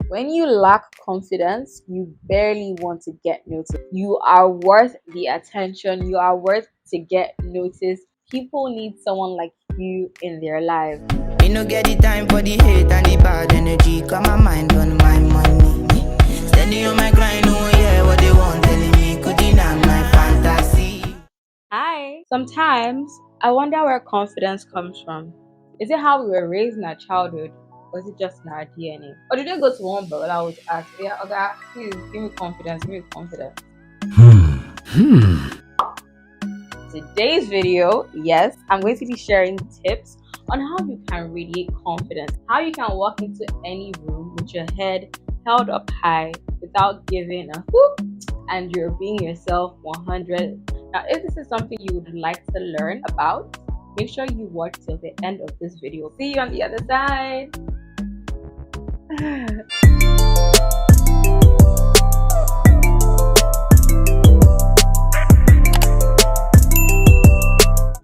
When you lack confidence, you barely want to get noticed. You are worth the attention. You are worth to get noticed. People need someone like you in their lives. Me no get the time for the hate and the bad energy. Got my mind on my money. Steady on my grind, oh yeah, what they want telling me. Could deny my fantasy. Hi. Sometimes I wonder where confidence comes from. Is it how we were raised in our childhood? Or is it just in our DNA? Or did they go to one Babalawo to ask, yeah, okay, please give me confidence, give me confidence. Today's video, yes, I'm going to be sharing tips on how you can radiate confidence, how you can walk into any room with your head held up high without giving a whoop, and you're being yourself 100. Now, if this is something you would like to learn about, make sure you watch till the end of this video. See you on the other side.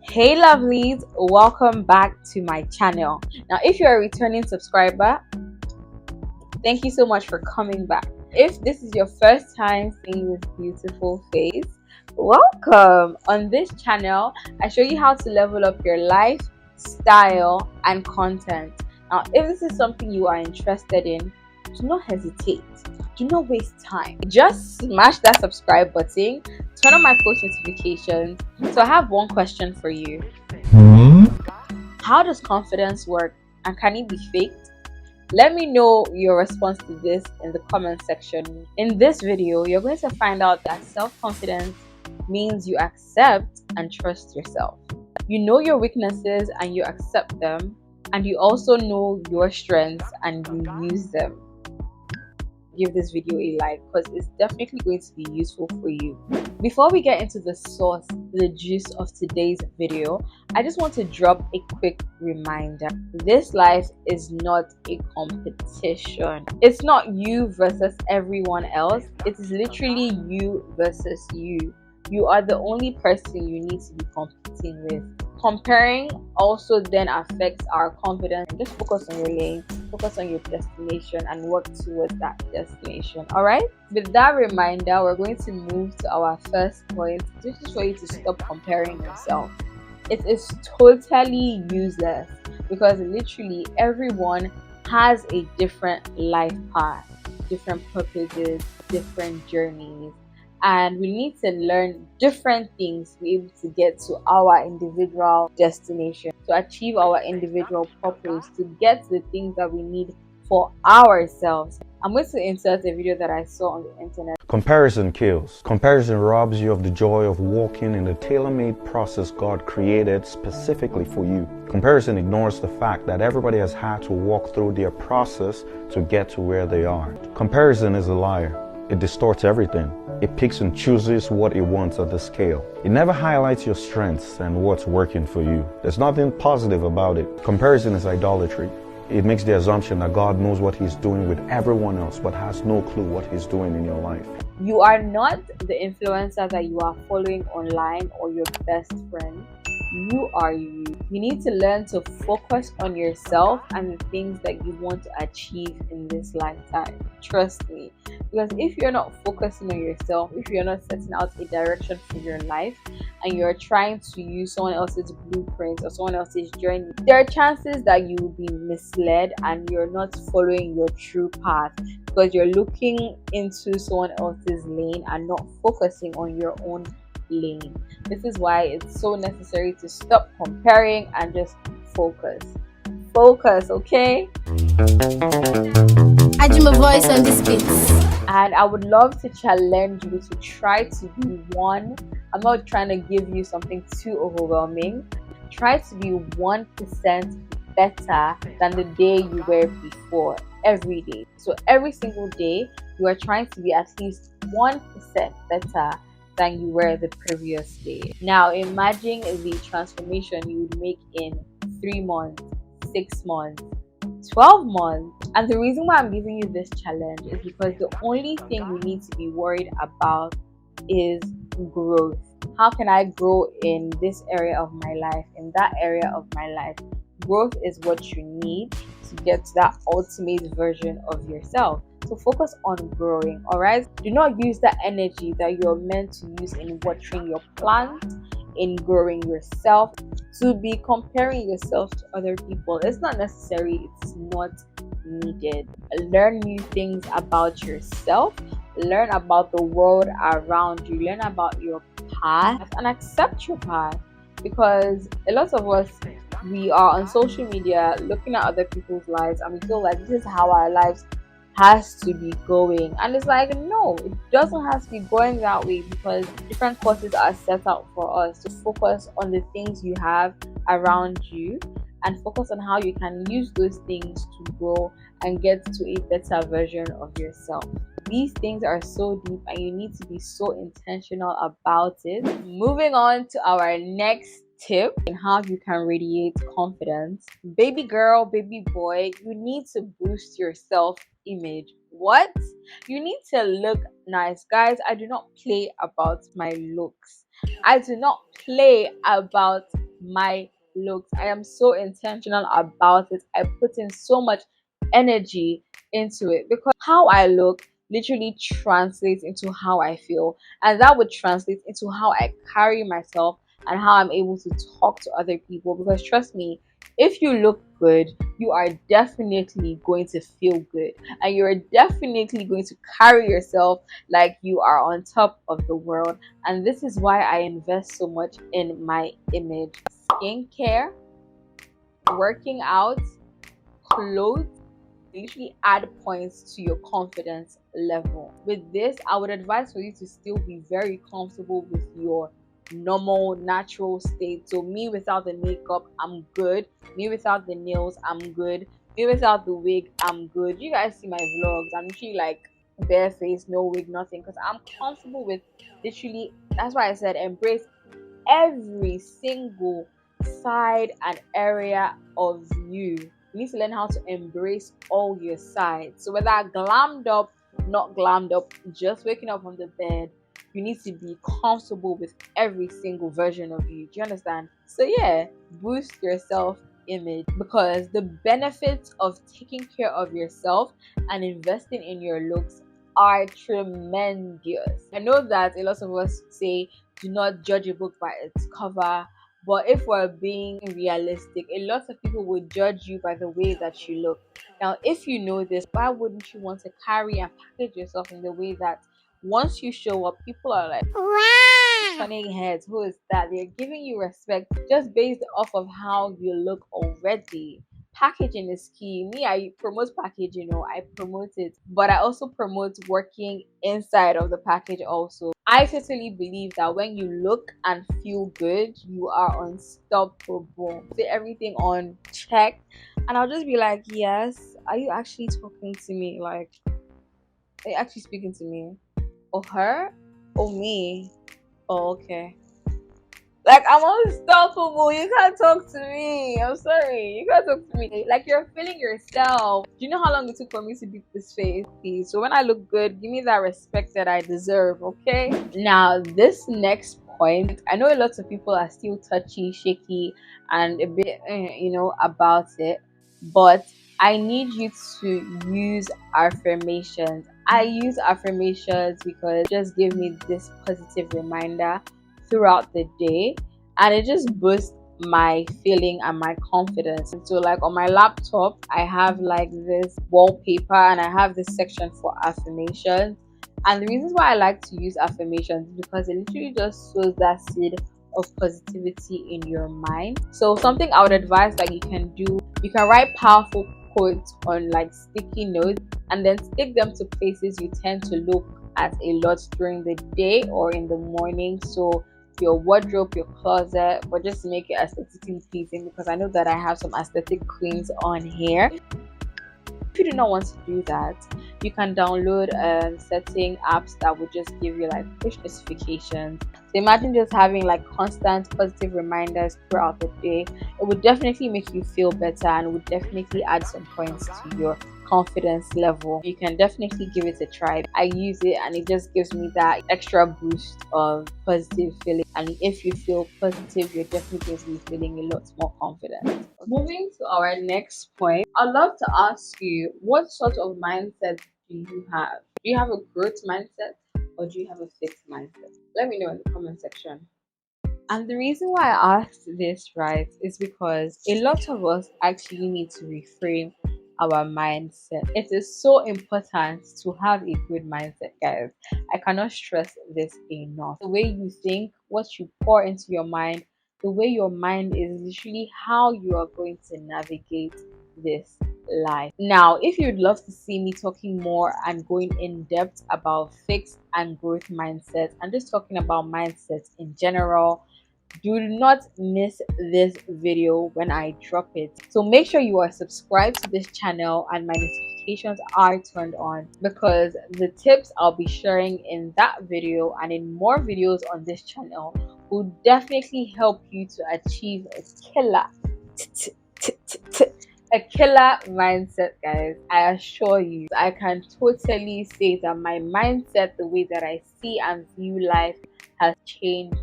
Hey lovelies, welcome back to my channel. Now, if you're a returning subscriber, thank you so much for coming back. If this is your first time seeing this beautiful face, welcome. On this channel, I show you how to level up your life, style, and content. Now, if this is something you are interested in, do not hesitate. Do not waste time. Just smash that subscribe button, turn on my post notifications. So I have one question for you. How does confidence work, and can it be faked? Let me know your response to this in the comment section. In this video, you're going to find out that self-confidence means you accept and trust yourself. You know your weaknesses and you accept them, and you also know your strengths and you use them. Give this video a like because it's definitely going to be useful for you. Before we get into the sauce, the juice of today's video, I just want to drop a quick reminder. This life is not a competition. It's not you versus everyone else. It is literally you versus you. You are the only person you need to be competing with. Comparing also then affects our confidence. Just focus on your lane, focus on your destination, and work towards that destination. Alright? With that reminder, we're going to move to our first point. This is for you to stop comparing yourself. It is totally useless because literally everyone has a different life path, different purposes, different journeys. And we need to learn different things to be able to get to our individual destination, to achieve our individual purpose, to get the things that we need for ourselves. I'm going to insert a video that I saw on the internet. Comparison kills. Comparison robs you of the joy of walking in the tailor-made process God created specifically for you. Comparison ignores the fact that everybody has had to walk through their process to get to where they are. Comparison is a liar. It distorts everything. It picks and chooses what it wants at the scale. It never highlights your strengths and what's working for you. There's nothing positive about it. Comparison is idolatry. It makes the assumption that God knows what He's doing with everyone else, but has no clue what He's doing in your life. You are not the influencer that you are following online or your best friend. You are you. You need to learn to focus on yourself and the things that you want to achieve in this lifetime. Trust me. Because if you're not focusing on yourself, if you're not setting out a direction for your life, and you're trying to use someone else's blueprint or someone else's journey, there are chances that you will be misled and you're not following your true path because you're looking into someone else's lane and not focusing on your own lane. This is why it's so necessary to stop comparing and just focus. Focus, okay? I do my voice on this beat. And I would love to challenge you to try to be one. I'm not trying to give you something too overwhelming. Try to be 1% better than the day you were before every day. So every single day, you are trying to be at least 1% better than you were the previous day. Now imagine the transformation you would make in 3 months, 6 months, 12 months. And the reason why I'm giving you this challenge is because the only thing you need to be worried about is growth. How can I grow in this area of my life, in that area of my life? Growth is what you need to get to that ultimate version of yourself. So focus on growing, all right? Do not use that energy that you're meant to use in watering your plants, in growing yourself, to be comparing yourself to other people. It's not necessary, it's not needed. Learn new things about yourself, learn about the world around you, learn about your path, and accept your path. Because a lot of us, we are on social media looking at other people's lives and we feel like this is how our lives has to be going, and it's like, no, it doesn't have to be going that way, because different courses are set out for us to focus on the things you have around you and focus on how you can use those things to grow and get to a better version of yourself. These things are so deep and you need to be so intentional about it. Moving on to our next tip in how you can radiate confidence. Baby girl, baby boy, you need to boost your self image. What? You need to look nice. Guys, I do not play about my looks. I do not play about my looks. I am so intentional about it. I put in so much energy into it because how I look literally translates into how I feel, and that would translate into how I carry myself and how I'm able to talk to other people. Because trust me, if you look good, you are definitely going to feel good, and you're definitely going to carry yourself like you are on top of the world. And this is why I invest so much in my image. Skincare, working out, clothes literally add points to your confidence level. With this, I would advise for you to still be very comfortable with your normal natural state. So me without the makeup, I'm good. Me without the nails, I'm good. Me without the wig, I'm good. You guys see my vlogs, I'm literally like bare face, no wig, nothing, because I'm comfortable with literally, that's why I said embrace every single side and area of you. You need to learn how to embrace all your sides. So whether glammed up, not glammed up, just waking up on the bed, you need to be comfortable with every single version of you. Do you understand? So yeah, boost your self image, because the benefits of taking care of yourself and investing in your looks are tremendous. I know that a lot of us say do not judge a book by its cover, but if we're being realistic, a lot of people will judge you by the way that you look. Now, if you know this, why wouldn't you want to carry and package yourself in the way that once you show up, people are like, wow, turning heads, who is that? They're giving you respect just based off of how you look already. Packaging is key. Me, I promote packaging, I promote it, but I also promote working inside of the package also. I totally believe that when you look and feel good, you are unstoppable. Say everything on check, and I'll just be like, yes, are you actually talking to me? Like, are you actually speaking to me? Or her? Or me? Oh, okay. Like, I'm unstoppable. You can't talk to me. I'm sorry. You can't talk to me. Like, you're feeling yourself. Do you know how long it took for me to beat this face? Please. So when I look good, give me that respect that I deserve, okay? Now, this next point, I know a lot of people are still touchy, shaky, and a bit, about it. But I need you to use affirmations. I use affirmations because it just give me this positive reminder throughout the day, and it just boosts my feeling and my confidence. And so like on my laptop, I have like this wallpaper and I have this section for affirmations. And the reasons why I like to use affirmations is because it literally just sows that seed of positivity in your mind. So something I would advise that you can do, you can write powerful quotes on like sticky notes and then stick them to places you tend to look at a lot during the day or in the morning. So your wardrobe, your closet, but just to make it aesthetically pleasing, because I know that I have some aesthetic queens on here. If you do not want to do that, you can download setting apps that would just give you like push notifications. So imagine just having like constant positive reminders throughout the day. It would definitely make you feel better and would definitely add some points to your confidence level. You can definitely give it a try. I use it and it just gives me that extra boost of positive feeling. And if you feel positive, you're definitely going to be feeling a lot more confident. Moving to our next point, I'd love to ask you, what sort of mindset do you have? Do you have a growth mindset or do you have a fixed mindset? Let me know in the comment section. And the reason why I asked this, right, is because a lot of us actually need to reframe our mindset. It is so important to have a good mindset, guys. I cannot stress this enough. The way you think, what you pour into your mind, the way your mind is literally how you are going to navigate this life. Now, if you'd love to see me talking more and going in depth about fixed and growth mindset and just talking about mindsets in general, do not miss this video when I drop it. So make sure you are subscribed to this channel and my notifications are turned on, because the tips I'll be sharing in that video and in more videos on this channel will definitely help you to achieve a killer a killer mindset, guys. I assure you, I can totally say that my mindset, the way that I see and view life, has changed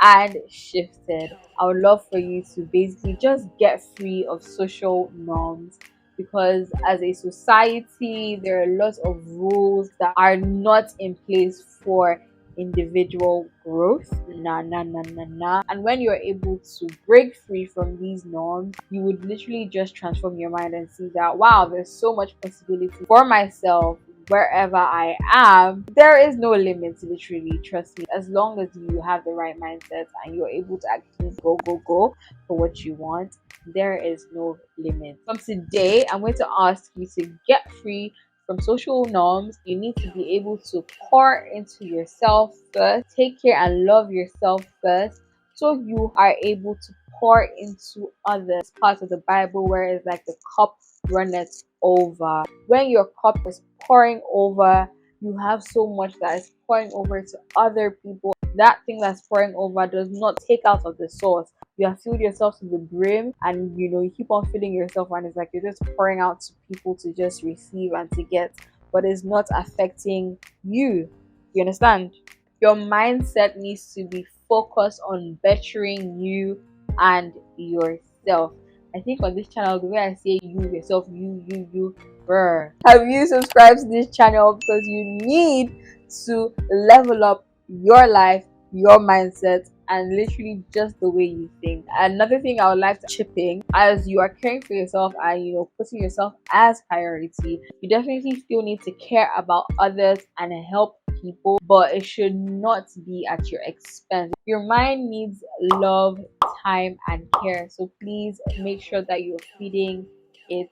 and shifted. I would love for you to basically just get free of social norms, because as a society there are lots of rules that are not in place for individual growth. Nah. And when you're able to break free from these norms, you would literally just transform your mind and see that, wow, there's so much possibility for myself wherever I am. There is no limit, literally. Trust me. As long as you have the right mindset and you're able to actually go for what you want, there is no limit. From today, I'm going to ask you to get free from social norms. You need to be able to pour into yourself first, take care and love yourself first, so you are able to pour into others. Part of the Bible where it's like the cup runneth over. When your cup is pouring over, you have so much that is pouring over to other people. That thing that's pouring over does not take out of the source. You have filled yourself to the brim, and you keep on filling yourself, and it's like you're just pouring out to people to just receive and to get, but it's not affecting you. You understand? Your mindset needs to be focused on bettering you and yourself. I think on this channel, the way I say you, yourself, you, bruh. Have you subscribed to this channel? Because you need to level up your life, your mindset, and literally just the way you think. Another thing I would like to chip in, as you are caring for yourself and putting yourself as priority, you definitely still need to care about others and help people, but it should not be at your expense. Your mind needs love, time, and care, so please make sure that you're feeding it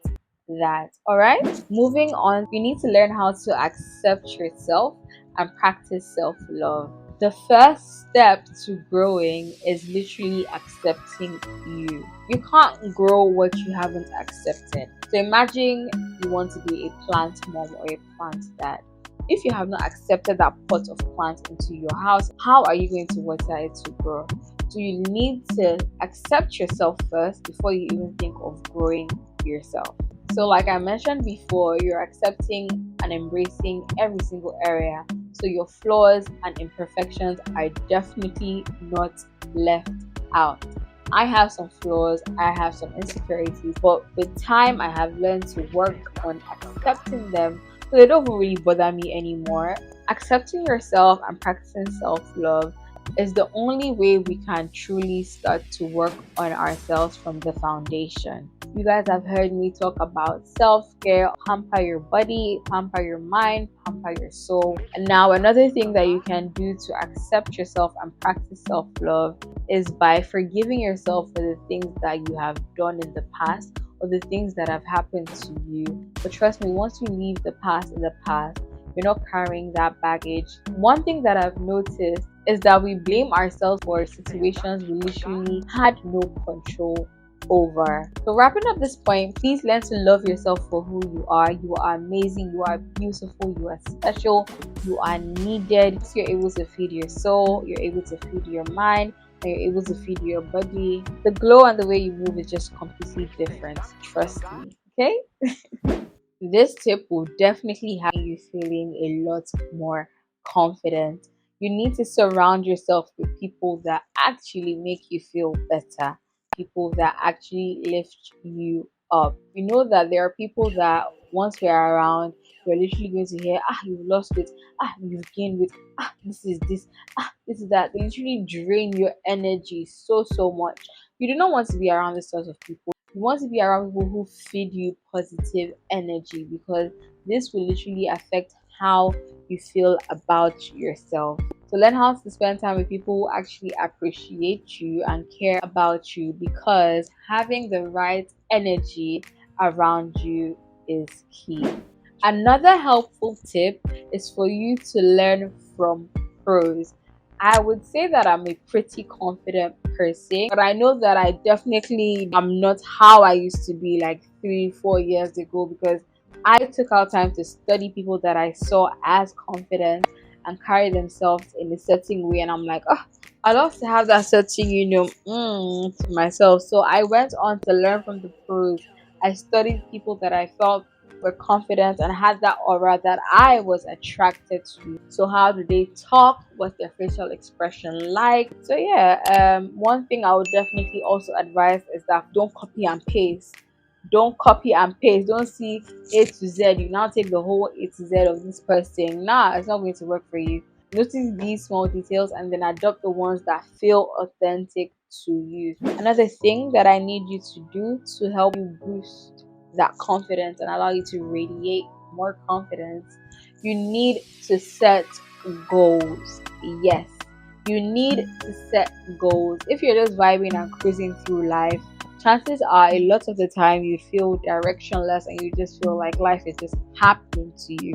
that. All right, moving on, you need to learn how to accept yourself and practice self-love. The first step to growing is literally accepting you. You can't grow what you haven't accepted. So imagine you want to be a plant mom or a plant dad. If you have not accepted that pot of plant into your house, how are you going to water it to grow? So you need to accept yourself first before you even think of growing yourself. So like I mentioned before, you're accepting and embracing every single area. So your flaws and imperfections are definitely not left out. I have some flaws, I have some insecurities, but with time I have learned to work on accepting them, so they don't really bother me anymore. Accepting yourself and practicing self-love is the only way we can truly start to work on ourselves from the foundation. You guys have heard me talk about self-care, pamper your body, pamper your mind, pamper your soul. And now another thing that you can do to accept yourself and practice self-love is by forgiving yourself for the things that you have done in the past or the things that have happened to you. But trust me, once you leave the past in the past, you're not carrying that baggage. One thing that I've noticed is that we blame ourselves for situations we literally had no control over. So wrapping up this point, please learn to love yourself for who you are. You are amazing, you are beautiful, you are special, you are needed. So you're able to feed your soul, you're able to feed your mind, and you're able to feed your body. The glow and the way you move is just completely different. Trust me. Okay? This tip will definitely have you feeling a lot more confident. You need to surround yourself with people that actually make you feel better, people that actually lift you up. You know that there are people that once we're around, you're literally going to hear, you've lost weight, you've gained weight, this is that. They literally drain your energy so much. You do not want to be around this sort of people. You want to be around people who feed you positive energy, because this will literally affect how you feel about yourself. So learn how to spend time with people who actually appreciate you and care about you, because having the right energy around you is key. Another helpful tip is for you to learn from pros. I would say that I'm a pretty confident person, but I know that I definitely am not how I used to be like 3-4 years ago, because I took out time to study people that I saw as confident and carry themselves in a certain way, and I'm like, I love to have that certain, to myself. So I went on to learn from the pros. I studied people that I felt were confident and had that aura that I was attracted to. So how do they talk? What's their facial expression like? So yeah, one thing I would definitely also advise is that don't copy and paste. Don't copy and paste. Don't see A to Z. You now take the whole A to Z of this person. Nah, it's not going to work for you. Notice these small details and then adopt the ones that feel authentic to you. Another thing that I need you to do to help you boost that confidence and allow you to radiate more confidence, you need to set goals. Yes, you need to set goals. If you're just vibing and cruising through life, chances are a lot of the time you feel directionless and you just feel like life is just happening to you.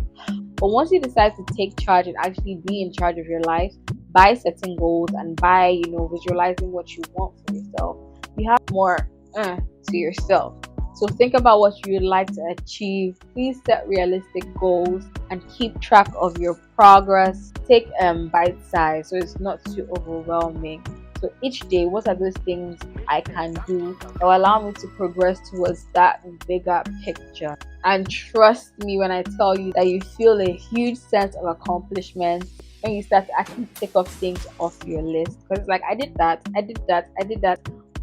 But once you decide to take charge and actually be in charge of your life by setting goals and by visualizing what you want for yourself, you have more to yourself. So think about what you would like to achieve. Please set realistic goals and keep track of your progress. Take bite size so it's not too overwhelming. So each day, what are those things I can do that will allow me to progress towards that bigger picture? And trust me when I tell you that you feel a huge sense of accomplishment when you start to actually tick off things off your list. Because it's like, I did that.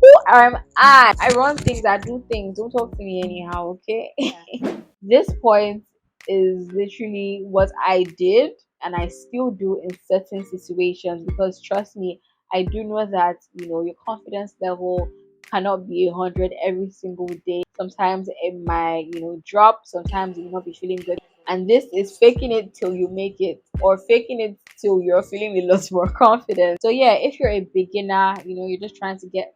Who am I? I run things, I do things. Don't talk to me anyhow, okay? This point is literally what I did and I still do in certain situations, because trust me, I do know that your confidence level cannot be 100 every single day. Sometimes it might drop, sometimes you will not be feeling good. And this is faking it till you make it, or faking it till you're feeling a lot more confident. So yeah, if you're a beginner, you're just trying to get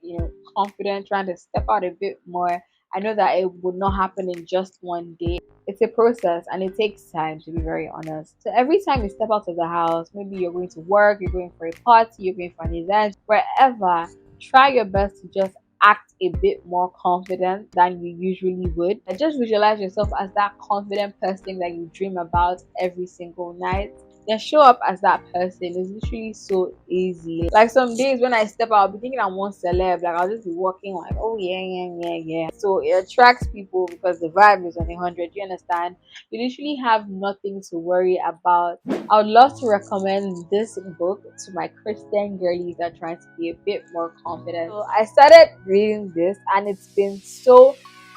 confident, trying to step out a bit more, I know that it would not happen in just one day. It's a process and it takes time, to be very honest. So every time you step out of the house, maybe you're going to work, you're going for a party, you're going for an event, wherever, try your best to just act a bit more confident than you usually would. And just visualize yourself as that confident person that you dream about every single night. Then show up as that person. It's literally so easy. Like some days when I step out, I'll be thinking I'm one celeb. Like I'll just be walking like, oh yeah. So it attracts people because the vibe is on 100. You understand? You literally have nothing to worry about. I would love to recommend this book to my Christian girlies that are trying to be a bit more confident. So I started reading this and it's been so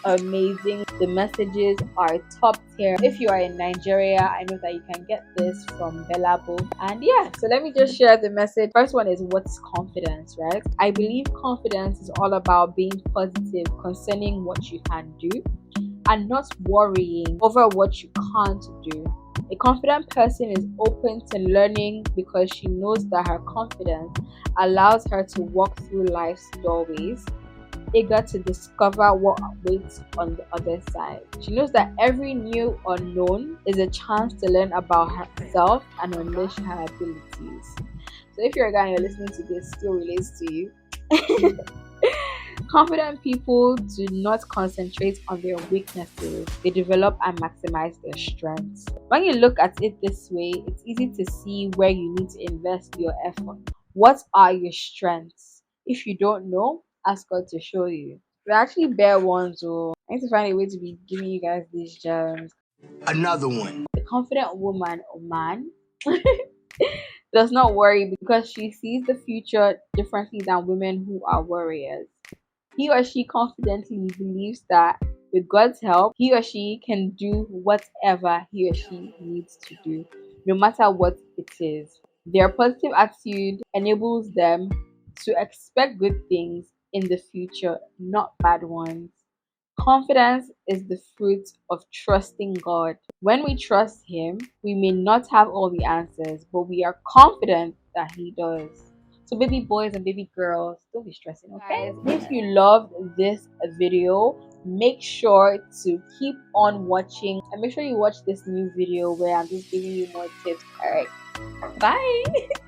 amazing. The messages are top tier. If you are in Nigeria, I know that you can get this from Bella Book. And yeah, so let me just share the message. First one is, what's confidence, right? I believe confidence is all about being positive concerning what you can do and not worrying over what you can't do. A confident person is open to learning because she knows that her confidence allows her to walk through life's doorways, eager to discover what waits on the other side. She knows that every new unknown is a chance to learn about herself and unleash her abilities. So if you're a guy and you're listening to this, still relates to you. Confident people do not concentrate on their weaknesses, they develop and maximize their strengths. When you look at it this way, it's easy to see where you need to invest your effort. What are your strengths? If you don't know, ask God to show you. We actually bare ones, so I need to find a way to be giving you guys these gems. Another one. The confident woman or man does not worry because she sees the future differently than women who are warriors. He or she confidently believes that with God's help, he or she can do whatever he or she needs to do, no matter what it is. Their positive attitude enables them to expect good things in the future, not bad ones. Confidence is the fruit of trusting God. When we trust Him, we may not have all the answers, but we are confident that He does. So, baby boys and baby girls, don't be stressing, okay? Guys, if you loved this video, make sure to keep on watching and make sure you watch this new video where I'm just giving you more tips. All right, bye.